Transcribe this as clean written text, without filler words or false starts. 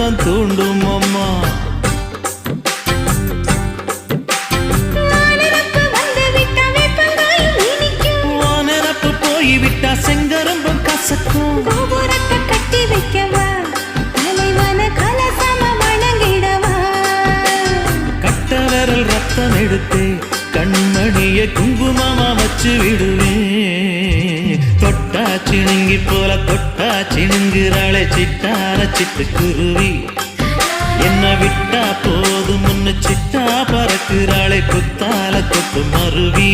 உள்ளம் தூண்டும் அம்மா. வானரப்பு போய்விட்டா செங்கரும்பும் கசக்கும். கோபுரத்தை கட்டி வைக்கவா, தலைவன கலசம வணங்கிடவா. கட்ட விரல் ரத்தம் எடுத்து கண்மணிய குங்குமமா வச்சு விடுவேன். தொட்டா சிணுங்கி போல தொட்டா சிணுங்குறாளே சிட்டார சிட்டுக்குருவி. என்ன விட்டா போதும் முன்னு சிட்டா பறக்குறாளே குத்தால கொத்து மருவி.